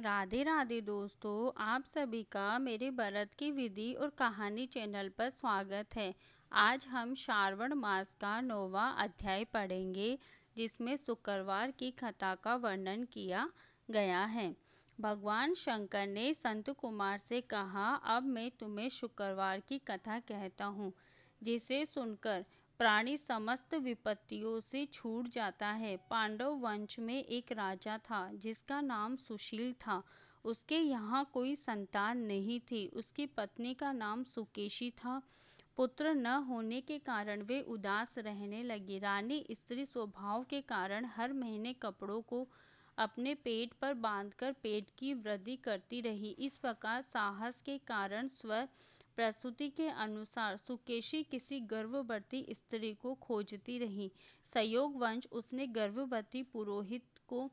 राधे राधे दोस्तों, आप सभी का मेरे भरत की विधि और कहानी चैनल पर स्वागत है। आज हम श्रावण मास का 9वां अध्याय पढ़ेंगे, जिसमें शुक्रवार की कथा का वर्णन किया गया है। भगवान शंकर ने संत कुमार से कहा, अब मैं तुम्हें शुक्रवार की कथा कहता हूँ, जिसे सुनकर प्राणी समस्त विपत्तियों से छूट जाता है। पांडव वंश में एक राजा था जिसका नाम सुशील था। उसके यहाँ कोई संतान नहीं थी। उसकी पत्नी का नाम सुकेशी था। पुत्र न होने के कारण वे उदास रहने लगी। रानी स्त्री स्वभाव के कारण हर महीने कपड़ों को अपने पेट पर बांधकर पेट की वृद्धि करती रही। इस प्रकार साहस के कारण स्व प्रसूति के अनुसार सुकेशी किसी गर्भवती स्त्री को खोजती रही। संयोगवश उसने गर्भवती पुरोहित को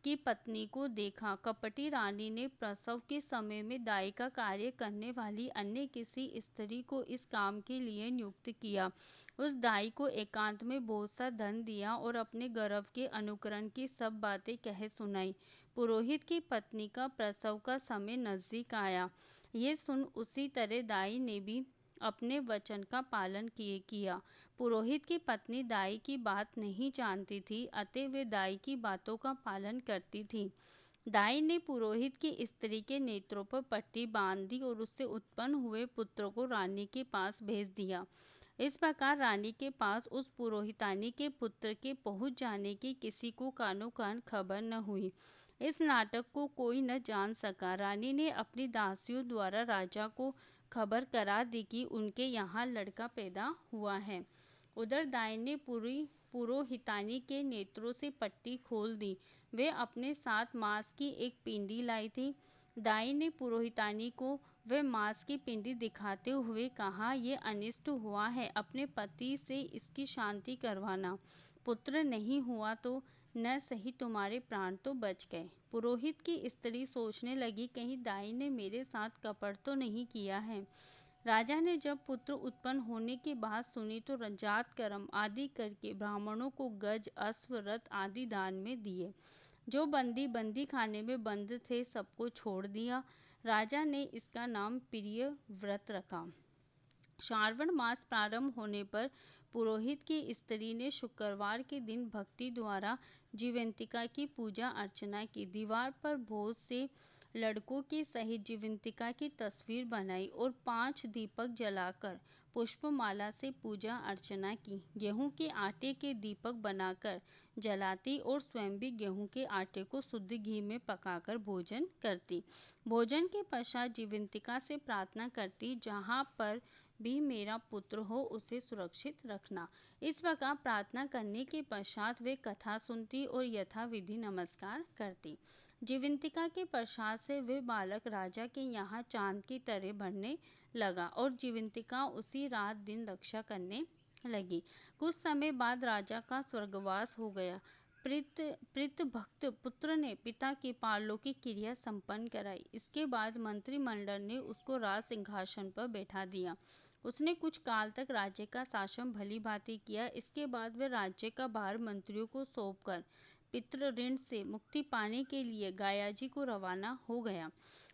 की पत्नी को देखा। कपटी रानी ने प्रसव के समय में दाई का कार्य करने वाली अन्य किसी स्त्री को इस काम के लिए नियुक्त किया। उस दाई को एकांत में बहुत सा धन दिया और अपने गर्भ के अनुकरण की सब बातें कह सुनाई। पुरोहित की पत्नी का प्रसव का समय नजदीक आया। ये सुन उसी तरह दाई ने भी अपने वचन का पालन किया। पुरोहित की पत्नी दाई की बात नहीं जानती थी, अतः वे दाई की बातों का पालन करती थी। दाई ने पुरोहित की स्त्री के नेत्रों पर पट्टी बांध दी और उससे उत्पन्न हुए पुत्र को रानी के पास भेज दिया। इस प्रकार रानी के पास उस पुरोहितानी के पुत्र के पहुंच जाने की किसी को कानो कान खबर न हुई। इस नाटक को कोई न जान सका। रानी ने अपनी दासियों द्वारा राजा को खबर करा दी कि उनके यहाँ लड़का पैदा हुआ है। उधर दाई ने पुरोहितानी के नेत्रों से पट्टी खोल दी। वे अपने साथ मांस की एक पिंडी लाई थी। दाई ने पुरोहितानी को वह मांस की पिंडी दिखाते हुए कहा, ये अनिष्ट हुआ है, अपने पति से इसकी शांति करवाना। पुत्र नहीं हुआ तो न सही तुम्हारे प्राण तो बच गए। पुरोहित की स्त्री सोचने लगी, कहीं दाई ने मेरे साथ कपट तो नहीं किया है। राजा ने जब पुत्र उत्पन्न होने की बात सुनी तो जात कर्म आदि करके ब्राह्मणों को गज, अश्व, रथ आदि दान में दिए। जो बंदी खाने में बंद थे, सबको छोड़ दिया। राजा ने इसका नाम प्रिय व्रत रखा। श्रावण मास प्रारंभ होने पर पुरोहित की स्त्री ने शुक्रवार के दिन भक्ति द्वारा जीवंतिका की पूजा अर्चना की। दीवार पर बहुत से लड़कों के सहित जीवंतिका की तस्वीर बनाई और 5 दीपक जलाकर पुष्पमाला से पूजा अर्चना की। गेहूं के आटे के दीपक बनाकर जलाती और स्वयं भी गेहूं के आटे को शुद्ध घी में पकाकर भोजन करती। भोजन के पश्चात जीवंतिका से प्रार्थना करती, जहाँ पर भी मेरा पुत्र हो उसे सुरक्षित रखना। इस प्रकार प्रार्थना करने के पश्चात वे कथा सुनती और यथाविधि नमस्कार करती। जीवंतिका के पश्चात से वे बालक राजा के यहाँ चांद की तरह बढ़ने लगा और जीवंतिका उसी रात दिन रक्षा करने लगी। कुछ समय बाद राजा का स्वर्गवास हो गया। प्रीत भक्त पुत्र ने पिता की पारलौकिक क्रिया संपन्न कराई। इसके बाद मंत्रिमंडल ने उसको राज सिंहासन पर बैठा दिया। उसने कुछ काल तक राज्य का शासन भली भांति किया। इसके बाद वह राज्य का भार मंत्रियों को सौंपकर पितृ ऋण से मुक्ति पाने के लिए गायाजी को रवाना हो गया।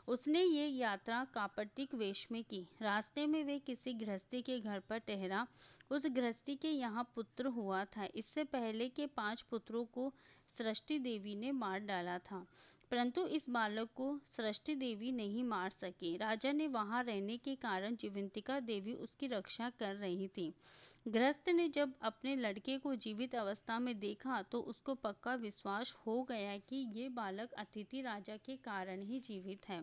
उसने ये यात्रा कापटिक वेश में की। रास्ते में वे किसी गृहस्थी के घर पर ठहरा। उस गृहस्थी के यहाँ पुत्र हुआ था। इससे पहले के 5 पुत्रों को सृष्टि देवी ने मार डाला था, परंतु इस बालक को सृष्टि देवी नहीं मार सकी। राजा ने वहां रहने के कारण जीवंतिका देवी उसकी रक्षा कर रही थी। गृहस्थ ने जब अपने लड़के को जीवित अवस्था में देखा तो उसको पक्का विश्वास हो गया कि ये बालक अतिथि राजा के कारण ही जीवित है।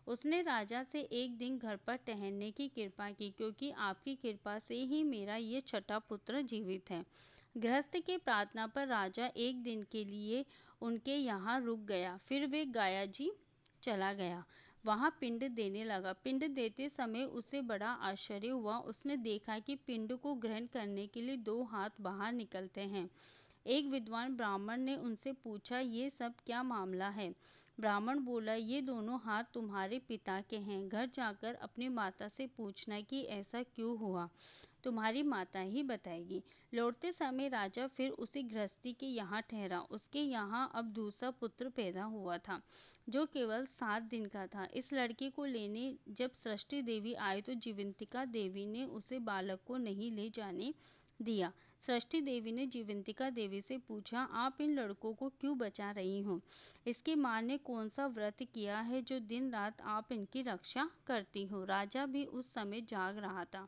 उसने राजा से एक दिन घर पर ठहरने की कृपा की, क्योंकि आपकी कृपा से ही मेरा ये छठा पुत्र जीवित है। गृहस्थ के प्रार्थना पर राजा एक दिन के लिए उनके यहाँ रुक गया। फिर वे गायाजी चला गया। वहां पिंड देने लगा। पिंड देते समय उसे बड़ा आश्चर्य हुआ। उसने देखा कि पिंड को ग्रहण करने के लिए 2 हाथ बाहर निकलते हैं। एक विद्वान ब्राह्मण ने उनसे पूछा, ये सब क्या मामला है? ब्राह्मण बोला, ये दोनों हाथ तुम्हारे पिता के हैं, घर जाकर अपनी माता से पूछना कि ऐसा क्यों हुआ, तुम्हारी माता ही बताएगी। लौटते समय राजा फिर उसी गृहस्थी के यहाँ ठहरा। उसके यहाँ अब दूसरा पुत्र पैदा हुआ था, जो केवल 7 दिन का था। इस लड़के को लेने जब सृष्टि देवी आई तो जीवंतिका देवी ने उसे बालक को नहीं ले जाने दिया। सृष्टि देवी ने जीवंतिका देवी से पूछा, आप इन लड़कों को क्यों बचा रही हो? इसकी माँ ने कौन सा व्रत किया है जो दिन रात आप इनकी रक्षा करती हो? राजा भी उस समय जाग रहा था।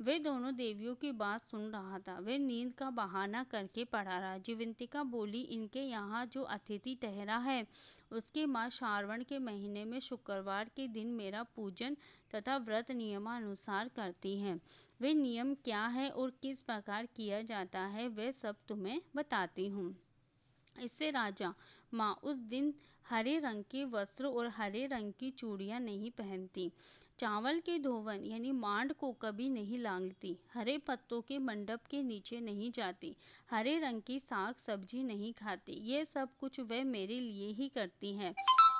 वे दोनों देवियों की बात सुन रहा था। वे नींद का बहाना करके पड़ा रहा। जीवंतिका बोली, इनके यहाँ जो अतिथि ठहरा है उसकी माँ श्रावण के महीने में शुक्रवार के दिन मेरा पूजन तथा व्रत नियमानुसार करती है। वे नियम क्या है और किस प्रकार किया जाता है वे सब तुम्हें बताती हूँ। इससे राजा माँ उस दिन हरे रंग के वस्त्र और हरे रंग की चूड़ियाँ नहीं पहनती, चावल के धोवन यानी मांड को कभी नहीं लांघती, हरे पत्तों के मंडप के नीचे नहीं जाती, हरे रंग की साग सब्जी नहीं खाती। ये सब कुछ वह मेरे लिए ही करती है,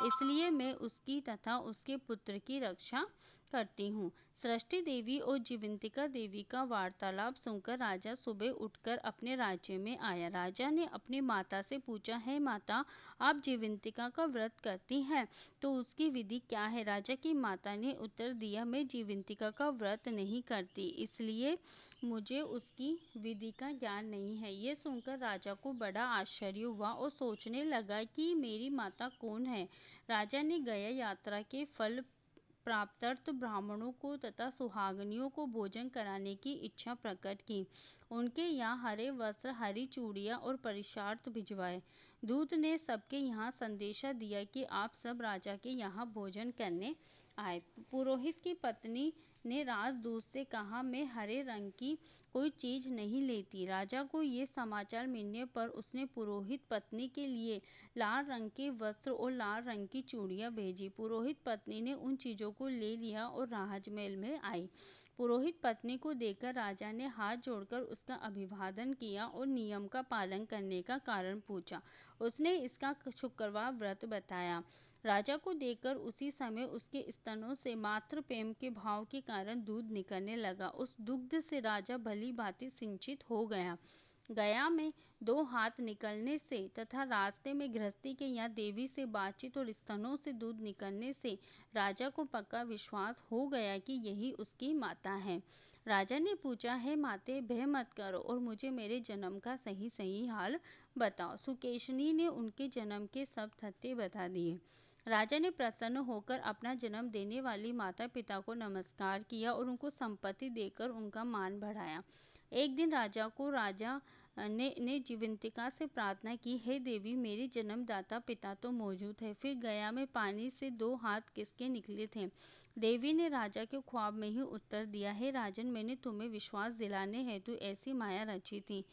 इसलिए मैं उसकी तथा उसके पुत्र की रक्षा करती हूँ। सृष्टि देवी और जीवंतिका देवी का वार्तालाप सुनकर राजा सुबह उठकर अपने राज्य में आया। राजा ने अपनी माता से पूछा, है माता, आप जीवंतिका का व्रत करती हैं तो उसकी विधि क्या है? राजा की माता ने उत्तर दिया, मैं जीवंतिका का व्रत नहीं करती, इसलिए मुझे उसकी विधि का ज्ञान नहीं है। ये सुनकर राजा को बड़ा आश्चर्य हुआ और सोचने लगा कि मेरी माता कौन है। राजा ने गया यात्रा के फल प्राप्तार्थ ब्राह्मणों को तथा सुहागनियों को भोजन कराने की इच्छा प्रकट की। उनके यहाँ हरे वस्त्र, हरी चूड़ियाँ और परिशार्थ भिजवाए। दूत ने सबके यहाँ संदेशा दिया कि आप सब राजा के यहाँ भोजन करने आए। पुरोहित की पत्नी ने राजदूत से कहा, मैं हरे रंग की कोई चीज नहीं लेती। राजा को ये समाचार मिलने पर उसने पुरोहित पत्नी के लिए लाल रंग के वस्त्र और लाल रंग की चूड़ियाँ भेजी। पुरोहित पत्नी ने उन चीजों को ले लिया और राजमहल में आई। पुरोहित पत्नी को देखकर राजा ने हाथ जोड़कर उसका अभिवादन किया और नियम का पालन करने का कारण पूछा। उसने इसका शुक्रवार व्रत बताया। राजा को देखकर उसी समय उसके स्तनों से मातृ प्रेम के भाव के कारण दूध निकलने लगा। उस दुग्ध से राजा भली भांति सिंचित हो गया। गया में 2 हाथ निकलने से तथा रास्ते में गृहस्थी के यहाँ देवी से बातचीत और स्तनों से दूध निकलने से राजा को पक्का विश्वास हो गया कि यही उसकी माता है। राजा ने पूछा, है माते, भय मत करो और मुझे मेरे जन्म का सही सही हाल बताओ। सुकेशनी ने उनके जन्म के सब तथ्य बता दिए। राजा ने प्रसन्न होकर अपना जन्म देने वाली माता पिता को नमस्कार किया और उनको संपत्ति देकर उनका मान बढ़ाया। एक दिन राजा ने जीवंतिका से प्रार्थना की, हे देवी, मेरे जन्मदाता पिता तो मौजूद है, फिर गया में पानी से 2 हाथ किसके निकले थे? देवी ने राजा के ख्वाब में ही उत्तर दिया, हे राजन, मैंने तुम्हें विश्वास दिलाने हेतु ऐसी माया रची थी,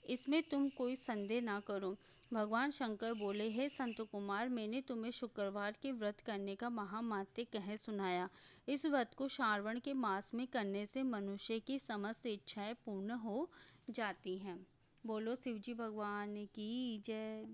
इसमें तुम कोई संदेह ना करो। भगवान शंकर बोले, हे संत कुमार, मैंने तुम्हें शुक्रवार के व्रत करने का महामात्य कह सुनाया। इस व्रत को श्रावण के मास में करने से मनुष्य की समस्त इच्छाएं पूर्ण हो जाती हैं। बोलो शिवजी भगवान की जय।